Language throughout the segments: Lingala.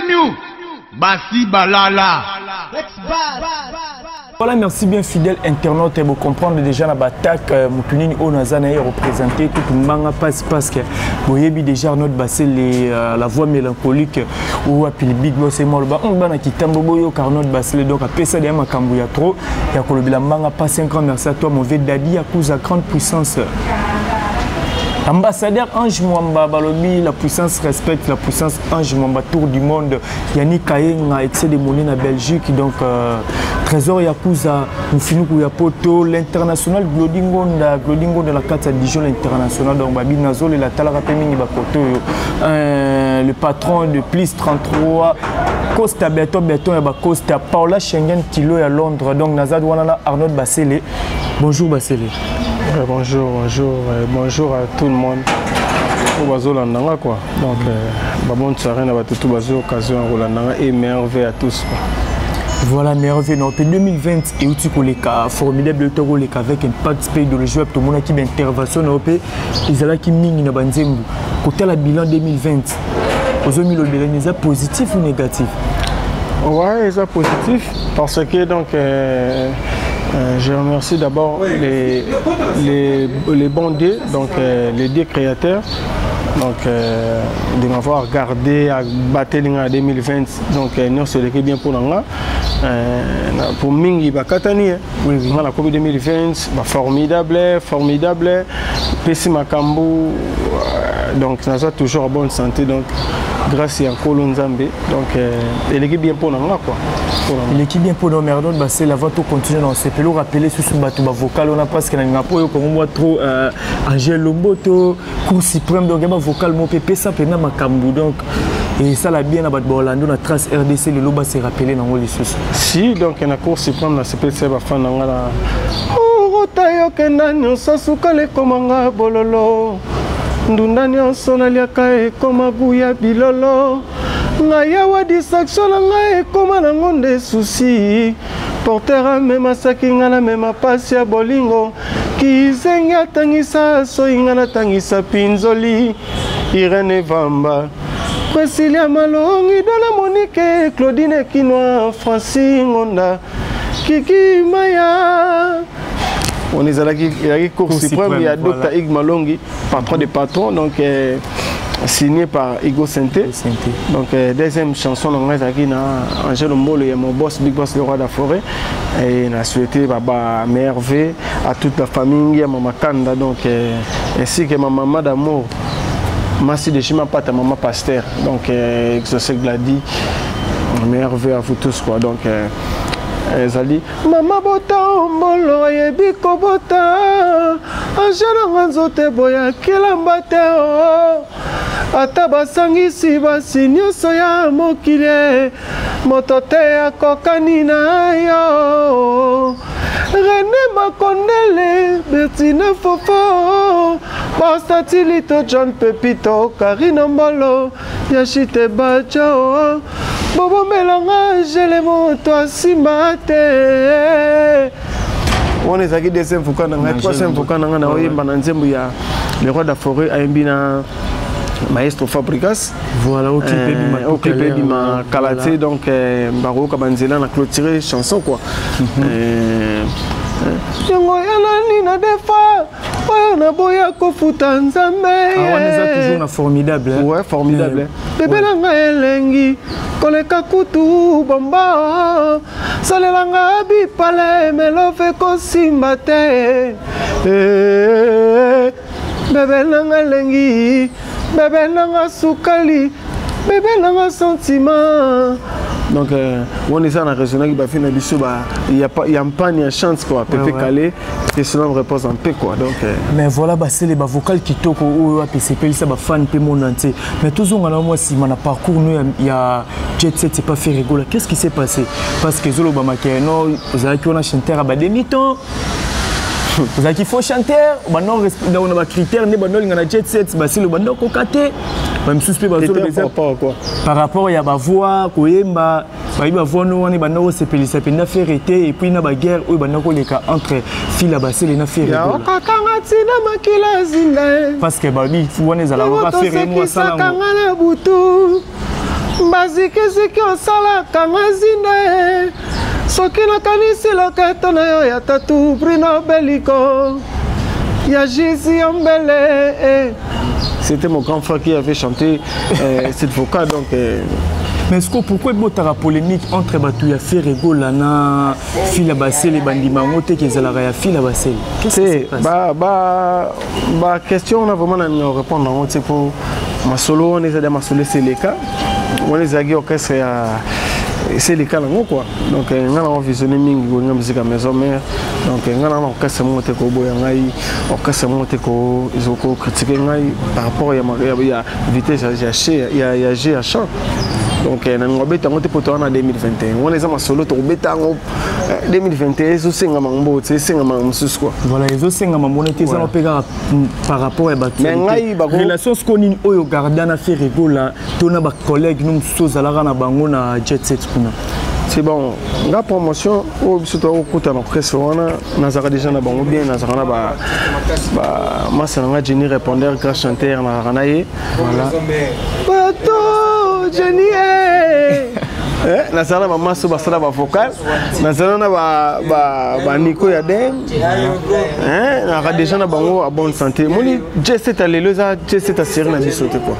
Bienvenue, Bassi Balala. Voilà, merci bien fidèle internaute. Vous comprendre déjà la bataille Moutounini Onazana est représenté tout le monde parce que vous avez déjà notre bassin la voix mélancolique ou à Big Boss et Molba on va qui tamboyo car notre bassin donc à pesa de Makambuya trop ya kolobila manga pas 5 ans merci à toi mauvais daddy à cause à grande puissance. Ambassadeur Ange Mwamba Balobi, la puissance respecte la puissance Ange Mwamba tour du monde. Yannick Kayen a excès de monnaie en Belgique donc Trésor Yakuza Mfinuku Yapoto l'international Glodingo de la carte à Dijon l'international donc Babi Nazol et la Talara Pemini Bakoto le patron de Plis 33 Costa Beton et Costa Paula Schengen Kilo à Londres donc Nazad Wanana Arnaud Bassele. Bonjour Bassele. Bonjour à tout le monde. Quoi. Donc, bonne soirée à tout occasion et merveille à tous. Voilà, merveille. En 2020, et où tu as formidable avec un participant de le joueur, tout le monde qui intervention ils ont qui mine na banzembu. Côté la bilan 2020, aux hommes le positif ou négatif? Ouais, c'est positif parce que donc. Je remercie d'abord les bons dieux, donc les dieux créateurs, donc de m'avoir gardé à Batelinga en 2020. Donc nous sommes bien pour nous. Pour Mingi Bakatani, la Covid 2020, formidable. Pessi Makambu, donc nous avons toujours en bonne santé. Donc grâce à Kolonzambe, donc l'équipe bien pour nous quoi. L'équipe bien pour nous, Merdon, c'est la voix tout continue dans ces pelots rappeler sous son bateau vocal on a parce que n'a pas comme moi trop Angel Lomboto, cours suprême donc vocal mon pépé ça pena Makambu donc et ça l'a bien à Orlando la trace RDC le loba s'est rappelé dans les sous. Si donc il y a cours suprême la CPC va faire dans la oh tayo kenanyo sasuka le komanga bololo ndunda nyonso naliaka ekoma buya bilolo ngaya wa distraction ngaya ekoma na ngonde souci portera mema saki ngana mema pasi ya bolingo kizenga tangisa soinga na tangisa pinzoli Irene Vamba Priscilla Malongi Dona Monique Claudine Kinoa Francine Ngonda Kiki Maya on est à la cour suprême, il y a Dr Ig Malongi, patron des patrons, donc signé par Igo Santé. Donc deuxième chanson, on a Angel Mbolo, il y a mon boss, Big Boss, le roi de la forêt. Et on a souhaité merveille à toute la famille, à Maman Kanda, donc ainsi que ma maman d'amour, Massi de Chima Pata, maman Pasteur, donc Exocek Gladi, merveille à vous tous quoi. Donc Ezali Mama bota ombolo yebiko bota Angela nganzote boya kilamba te o Ata basangisi basi nyonso ya mokili moto te akokani na yo René Makondele Bertine Fofo Bastatilito John Pepito Karina Mbolo Yashite Bacho Bobo Melanga, je le montre à Simate. On est à deuxième fois, troisième fois, le roi de la forêt a un maestro Fabricas. Voilà, au clip de ma Kalaté, donc Baro Kabanzela a clôturé chanson quoi. Yango yanani na defa na boya ko futa nzambe on est toujours na formidable ouais formidable bébé langa elengi koleka kutu bomba salelanga bipale melove ko simba te bébé langa elengi bébé langa sukali bébé langa sentiment. Donc, on est dans la région qui va finir il y a pas de chance quoi, peut calé et cela me repose en paix quoi. Donc, mais voilà, c'est les vocales qui toquent au PCP, ça va fan peu monde entier. Mais toujours on a moi si mon parcours nous il y a Jet Set c'est pas fait rigoler. Qu'est-ce qui s'est passé? Parce que Zolo Bamake non, vous avez qu'on a chanté à Bademito. Vous avez qu'il faut chanter, maintenant on a des critères, on a Jet Set, c'est le bandon cocaté. Même suspect par rapport à la voix, Koyemba, la voix nous on est bandon c'est pelé ça peut faire été et puis na guerre ou bandon entre fil à basser les affaires. Parce que babi, on est à la faire moi ça. bazikiziki osalaka ngazinde soki nakanisi loketo na yo ya tatu Bruno Beliko ya Jizi Ombele. C'était mon grand frère qui avait chanté cette vocale donc mais est-ce que pourquoi il y a polémique entre Batouya Ferrego Lana Fila Basel et Bandimango qui est la Fila Basel? Qu'est-ce qui se passe? Question on a vraiment à répondre c'est pour ma solo on est ma solo c'est les cas on est à orchestre c'est les cas là quoi donc on a visionné mingi on a musique à maison mère donc on a orchestre monté ko boyangai orchestre monté ko izoko critiquer ngai par rapport à vitesse ya G à chant. Donc, on a été pour en 2021. On est en solo pour 2021. C'est un mambo, c'est un mambo. Voilà, c'est un mambo. Par rapport à la relation qu'on a au gardien à faire rigoler, tous nos collègues nous sommes à la rana bango na jet set. C'est bon. La promotion, au surtout au côté de l'orchestre, on a déjà na bango bien, na zana ba massa na Jenny répondeur grand chanteur na ranaye. Voilà. Jenny nazala ba maso basala ba vocal nazala na ba Nico ya dem na déjà na bango à bonne santé moni J7 à lelo za J7 à série na biso te quoi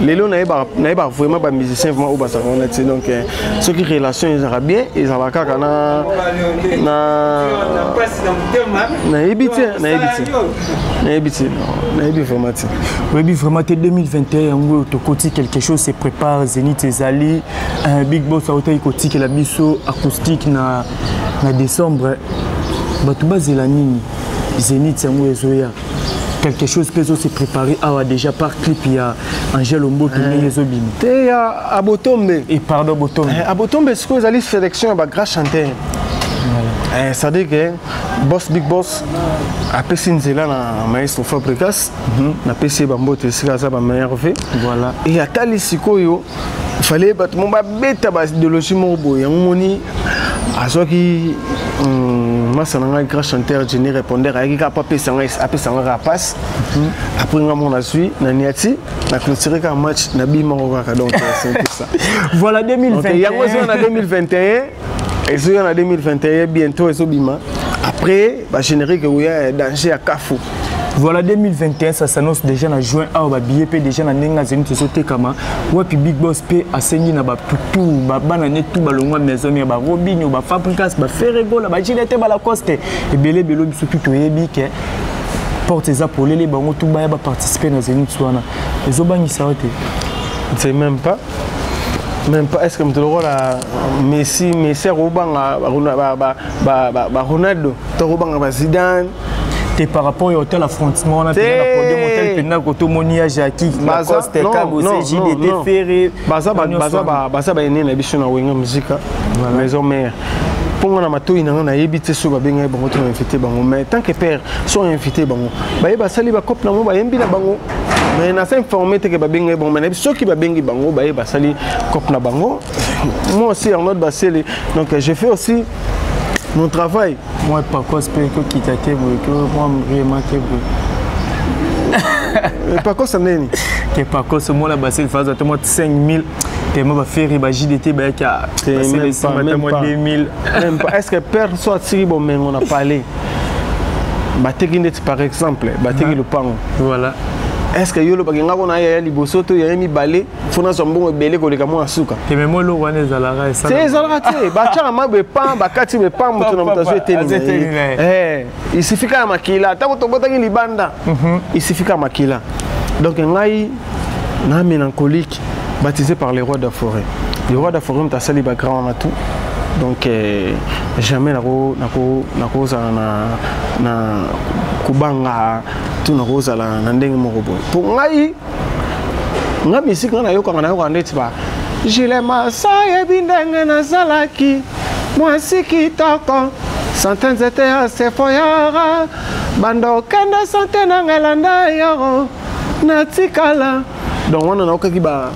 lelo na ba vraiment ba musicien vraiment au basala on est donc ceux qui relation ils ont bien ils ont la kaka na ebiti vraiment oui vraiment 2021 ngo to koti quelque chose se prépare Zénith Ezali Big Boss a été côté que la biso acoustique na décembre batuba zelani Zénith yango ezoya quelque chose peut se préparer à déjà par clip il y a Angel Ombo tourné ezobim te à Botombe et pardon Botombe à Botombe ce que vous allez sélection ba grand chanteur ça dit que Big Boss a passé nzela na maestro Fabricas na PC bambote sika za ba meilleur fait voilà et à tali sikoyo il fallait battre mon beta bas idéologie mobo ya moni azoki masananga grand chanteur Jenny répondeur avec pas pesanga rapace après on a suivi na niati na clôturer un match na bima ka donc c'est tout ça voilà 2021 il y a en 2021 et ça en 2021 bientôt et bima après ba générique où il y a danger à Kafou. Voilà 2021 ça s'annonce déjà en juin à billet p déjà na nenga Zénith soté kama wapi Big Boss p asengi na ba tutu ba banane tout balongwa maison mais ba Robinho ba Fabricas ba Ferrego ba Gilete ba Lacoste et belé belo biso tout yebi ke porte za pour les bango tout ba participer na Zénith swana ezobangi ça ote c'est même pas est-ce que me la Messi robanga ba Ronaldo to robanga ba Zidane et par rapport au tel affrontement on a fait la podium hôtel pendant que tout monia Jackie Lacoste Cabo JDT Ferré baza ba ene na biso na wenga musique maison mère pour na matoi na yebite so ba benga bango to invité bango mais tant que père sont invité bango ba sali ba cop na mo ba yembi na bango mais na sa informé que ba benga bango mais ceux qui ba bengi bango ba sali cop na bango moi aussi en autre baseli donc je fais aussi mon travail. Moi, pas quoi, c'est que qui t'a été, moi, vraiment, pas quoi, ça n'est ni. Que pas quoi, ce mot-là, c'est le phase de 5000. T'es moi, faire Baji bah, qui a. Même pas 2000. Même pas. Est-ce que personne soit tiré, bon, mais on a parlé. Batekinet, par exemple, Bateki le pan. Voilà. Est-ce que yolo bagenga kona ya liboso to ya mi balé fona sombo ebele ko leka mo asuka te memo lo wana zalara ça c'est zalara te ba cha ma be pan ba kati be pan mutu na mutazo eteli il suffit ka makila ta ko to bota ki libanda il suffit ka makila donc ngai na mélancolique baptisé par les rois de la forêt les rois de la forêt ta sali ba grand na tout donc jamais nako na kubanga tout na rosa la ndenge moko boy pour ngai musique na yo kana ndeti ba jile masaya bindenge na salaki mwasi kitoko centaines étaient assez foyara bando kende santé na ngalanda yo na tikala donc on a okaki ba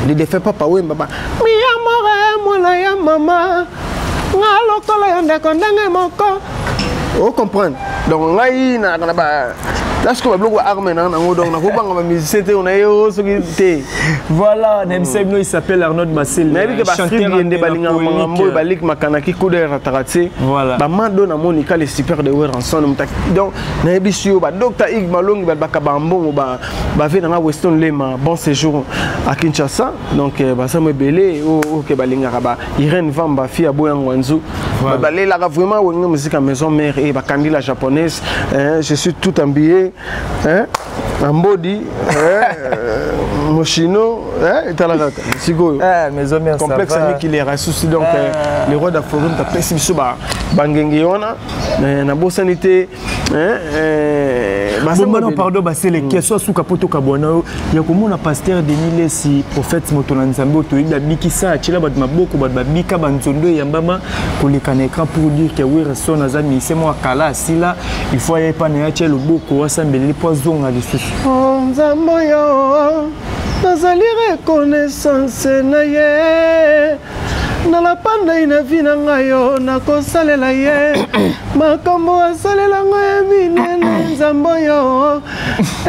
ne défait pas wemba ba mi amore mona ya mama ngalo kola yonde kondenge moko. Vous comprenez? Donc, là, là ce que bloc armé nan donc na ko banga musicien te on a yo ce qui te voilà il s'appelle Arnaud Bassel chanteur de balinga mambo balik makanaki kude ratarati voilà ba mando na monika les super de wer ensemble donc na bisio ba docteur Ig Malongi ba kabambo ba ve na Weston Lema bon séjour à Kinshasa donc ba ça me belé o ke balinga ba Irene Vamba fi aboya ngwanzu ba lela vraiment wenga musique à maison mère et ba candila japonaise je suis tout habillé en body mochino talagaka sigo maison mère complexe ami qui les rassouci donc les rois d'Aforum ta pesi biso ba bangenge ona na bosanité bon pardon Bassel question sous kapoto kabona ya komona pasteur Denis Lesi prophète motola nzambe to ida bikisa achila ba maboko ba bika banzondo ya mbama koleka na écran pour dire que oui son azami c'est moi kala sila il faut y pas na ya chelo boko wasambeli poison à lisusu nzambo yo nazali reconnaissance na ye na la panda ina vina ngayo na kosalela ye makambo asalela ngayo minene nzambo yo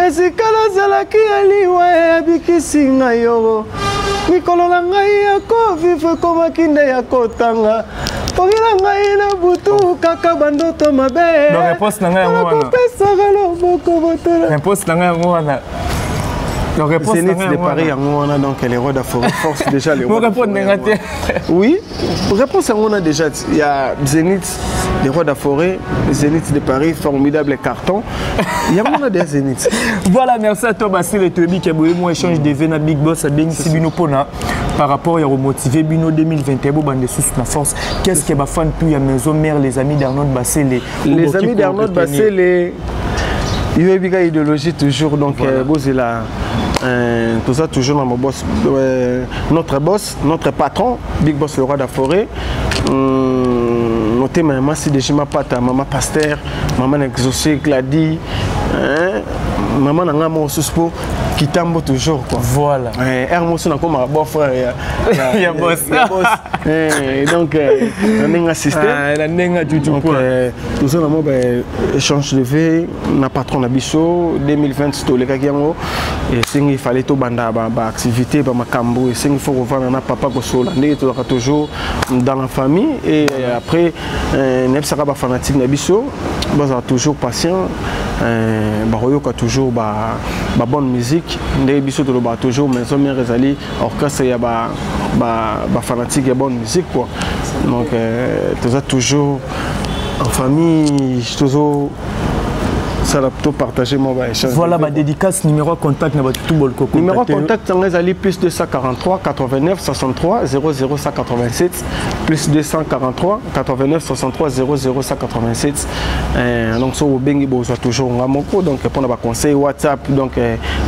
esikala zalaki aliwa abikisi ngayo mikolo na ngai ya kovive komaki nde ya kotanga pongela ngai na butu kaka bandoto mabe réponse na ngai yango wana kopesaka loboko botola réponse na ngai yango wana Zénith de Paris, on a donc les rois d'Aforum force déjà les rois. Oui, réponse on a déjà. Il y a Zénith, les rois d'Aforum, Zénith de Paris, formidable carton. Il y a on a des Zénith. Voilà, merci à toi Bassel et Tobi qui a eu mon échange de Vena Big Boss à Beng Sibino Pona par rapport à Remotiver Bino 2021 bande sous la force. Qu'est-ce que ba fan puis à maison mère les amis d'Arnaud Bassel les amis d'Arnaud Bassel il y a une idéologie toujours donc Bozela tout ça toujours dans mon boss notre boss notre patron Big Boss le roi d'Aforé noté maman si déjà ma pata maman pasteur maman exaucé Glady maman n'a pas mon suspo qui tambo toujours quoi voilà Hermos n'a comme un beau frère il y a boss donc on a un système la nenga du tout tout ça on a échange de vie na patron Nabiso 2020 tout les gars qui ont et il fallait tout banda ba activité ba makambo et il faut revoir na papa ko solande toujours dans la famille et après nem sera ba fanatique Nabiso ba toujours patient ba royoka toujours ba bonne musique ndé biso to ba toujours maison mère ezali orchestre ya ba fanatique ya bonne musique quoi donc tout ça toujours en famille toujours ça l'a plutôt partagé mon échange. Voilà ma dédicace numéro contact na tout bol coco. Numéro contact c'est plus 243 89 63 00 187 plus 243 89 63 00 187 donc so bengi bozo toujours ngamoko donc pour na conseil WhatsApp donc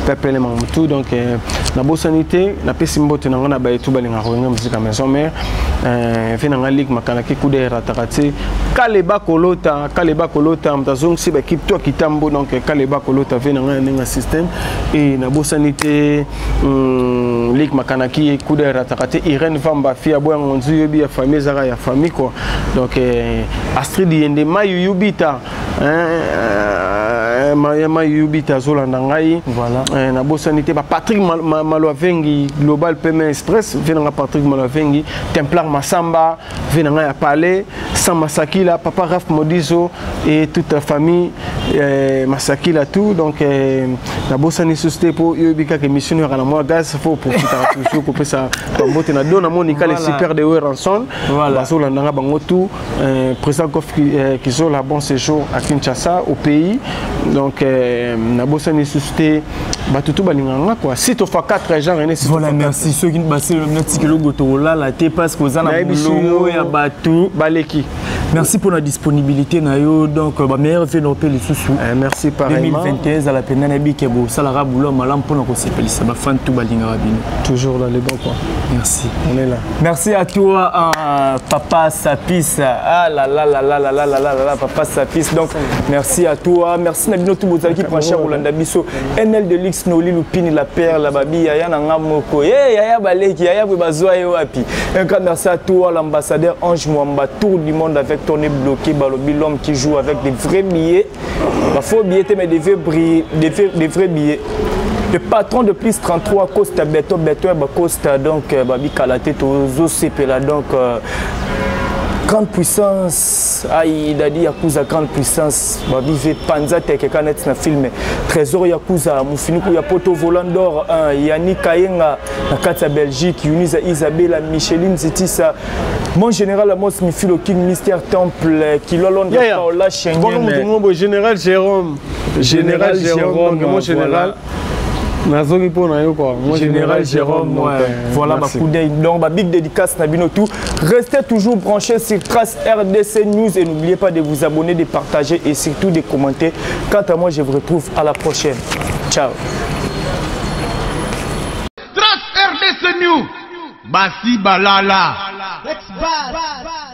pepele mamutu donc na bosanité na pesimbote na ngana ba tout balinga ronya musique maison mère fina ngalik makanaki kude ratakati kaleba kolota mtazong si ba équipe toi qui donc Kaleba Kolota vient dans un système et na bosanité Ligue Makanaki Kude Ratakate Irene Vamba fi aboya ngonzu yobi ya famille zara ya famille quoi donc Astrid Yende Mayu Yubita Mayama Yubita Zolanda ngai voilà na bosanité ba Patrick Maloavengi Global Paiement Express vient dans Patrick Maloavengi Templar Masamba vient dans ya Palais Samasakila Papa Raf Modizo et toute la famille Masakila tout donc la bossani société pour yobika que missionnaire à la moi gaz faut profiter toujours couper ça comme botte na dona monika les super de ranson voilà so landanga bango tout président qui sont la bon séjour à Kinshasa au pays donc na bossani société batutu balinganga quoi si tu fais 4 gens rené voilà merci ceux qui basé le petit kilo gotola la té parce que za na boulot ya batu baleki merci pour la disponibilité na yo donc ba meilleur venu au pays sous merci pareillement 2021 à la peine na bi ke bo salara boulot malam pour na ko sepelisa ba fan tout balinga rabino toujours dans les bons quoi merci on est là merci à toi papa Sapis ah là là là là là là là là papa Sapis donc merci à toi merci na bino tout bozali qui branché Rolanda biso NL de Lix Noli Lupini la perle la babi ya na ngamoko ya baleki ya bazwa yo wapi un grand merci à toi l'ambassadeur Ange Mwamba tour du monde avec tournée bloquée balobi l'homme qui joue avec des vrais billets pas faux billets mais des vrais billets. Le patron de plus 33 Costa Beto Costa donc babi Kalate tozo sepela donc grande puissance il a dit Yakuza grande puissance babi ve panza teke kanet na film trésor Yakuza mufinuku ya poto volant d'or Yannick Kayenga na kati ya Belgique Yunisa Isabella Micheline Zitisa mon général Amos Mifilo King Mystère Temple Kilolon de Paola Schengen général Jérôme mon général Nazongi pour quoi. Mon général Jérôme, voilà ma coup d'œil. Donc, ma big dédicace Nabino tout. Restez toujours branchés sur Trace RDC News et n'oubliez pas de vous abonner, de partager et surtout de commenter. Quant à moi, je vous retrouve à la prochaine. Ciao. Trace RDC News. Basi Balala. Let's